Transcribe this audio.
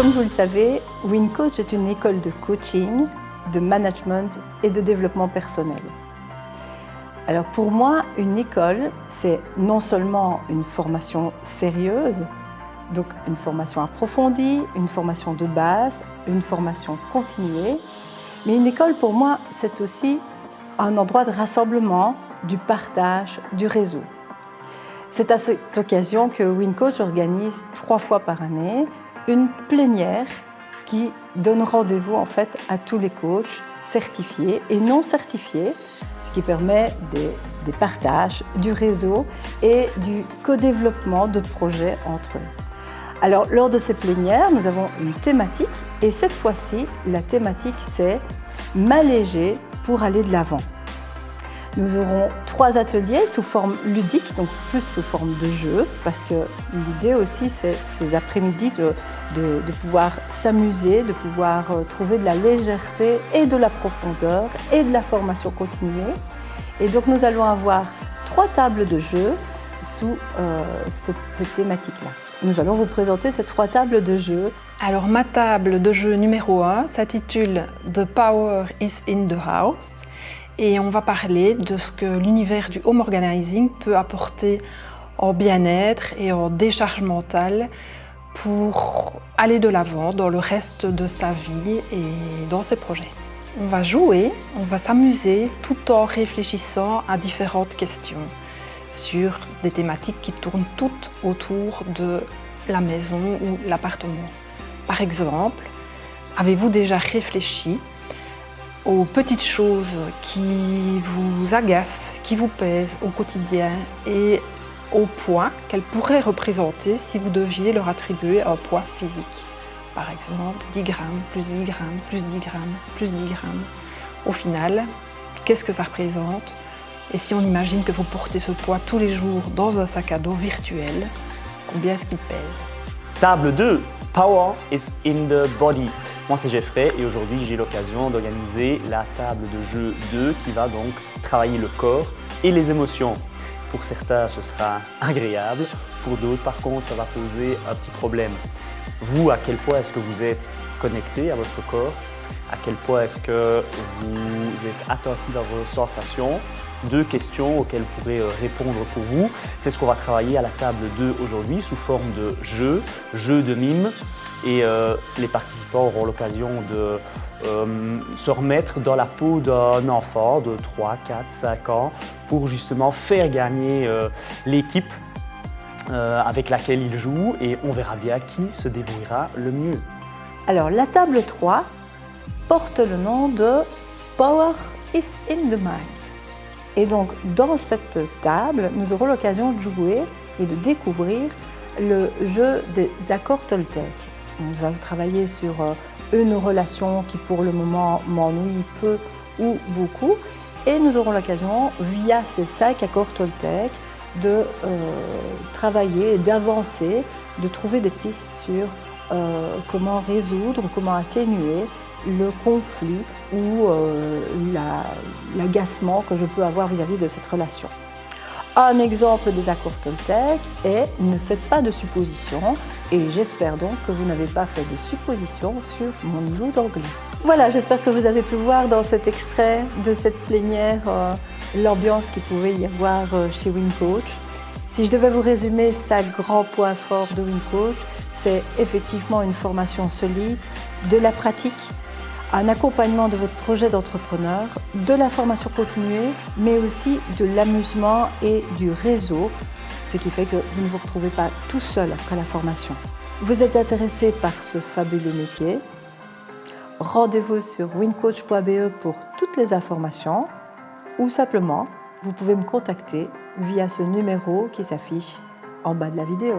Comme vous le savez, WinCoach est une école de coaching, de management et de développement personnel. Alors pour moi, une école, c'est non seulement une formation sérieuse, donc une formation approfondie, une formation de base, une formation continuée, mais une école pour moi, c'est aussi un endroit de rassemblement, du partage, du réseau. C'est à cette occasion que WinCoach organise 3 fois par année une plénière qui donne rendez-vous en fait à tous les coachs certifiés et non certifiés, ce qui permet des partages, du réseau et du co-développement de projets entre eux. Alors lors de ces plénières, nous avons une thématique et cette fois-ci, la thématique c'est « M'alléger pour aller de l'avant ». Nous aurons 3 ateliers sous forme ludique, donc plus sous forme de jeu, parce que l'idée aussi, c'est ces après-midi de pouvoir s'amuser, de pouvoir trouver de la légèreté et de la profondeur et de la formation continuée. Et donc nous allons avoir 3 tables de jeu sous cette thématique-là. Nous allons vous présenter ces 3 tables de jeu. Alors ma table de jeu numéro 1 s'intitule « The Power is in the House ». Et on va parler de ce que l'univers du home organizing peut apporter en bien-être et en décharge mentale pour aller de l'avant dans le reste de sa vie et dans ses projets. On va jouer, on va s'amuser tout en réfléchissant à différentes questions sur des thématiques qui tournent toutes autour de la maison ou l'appartement. Par exemple, avez-vous déjà réfléchi aux petites choses qui vous agacent, qui vous pèsent au quotidien et au poids qu'elles pourraient représenter si vous deviez leur attribuer un poids physique. Par exemple, 10 grammes, plus 10 grammes, plus 10 grammes, plus 10 grammes. Au final, qu'est-ce que ça représente? Et si on imagine que vous portez ce poids tous les jours dans un sac à dos virtuel, combien est-ce qu'il pèse? Table 2. Power is in the body. Moi c'est Geoffrey et aujourd'hui j'ai l'occasion d'organiser la table de jeu 2 qui va donc travailler le corps et les émotions. Pour certains ce sera agréable, pour d'autres par contre ça va poser un petit problème. Vous, à quel point est-ce que vous êtes connecté à votre corps? À quel point est-ce que vous êtes attentif à vos sensations? 2 questions auxquelles vous pourrez répondre pour vous. C'est ce qu'on va travailler à la table 2 aujourd'hui sous forme de jeu de mime. Et les participants auront l'occasion de se remettre dans la peau d'un enfant de 3, 4, 5 ans pour justement faire gagner l'équipe avec laquelle ils jouent et on verra bien qui se débrouillera le mieux. Alors la table 3 porte le nom de Power is in the Mind. Et donc, dans cette table, nous aurons l'occasion de jouer et de découvrir le jeu des accords Toltec. Nous allons travailler sur une relation qui, pour le moment, m'ennuie peu ou beaucoup. Et nous aurons l'occasion, via ces 5 accords Toltec, de travailler et d'avancer, de trouver des pistes sur comment résoudre, comment atténuer le conflit ou l'agacement que je peux avoir vis-à-vis de cette relation. Un exemple des accords Toltec est « Ne faites pas de suppositions » et j'espère donc que vous n'avez pas fait de suppositions sur mon niveau d'anglais. Voilà, j'espère que vous avez pu voir dans cet extrait de cette plénière l'ambiance qu'il pouvait y avoir chez WinCoach. Si je devais vous résumer 5 grands points forts de WinCoach, c'est effectivement une formation solide, de la pratique, un accompagnement de votre projet d'entrepreneur, de la formation continuée, mais aussi de l'amusement et du réseau, ce qui fait que vous ne vous retrouvez pas tout seul après la formation. Vous êtes intéressé par ce fabuleux métier? Rendez-vous sur wincoach.be pour toutes les informations ou simplement, vous pouvez me contacter via ce numéro qui s'affiche en bas de la vidéo.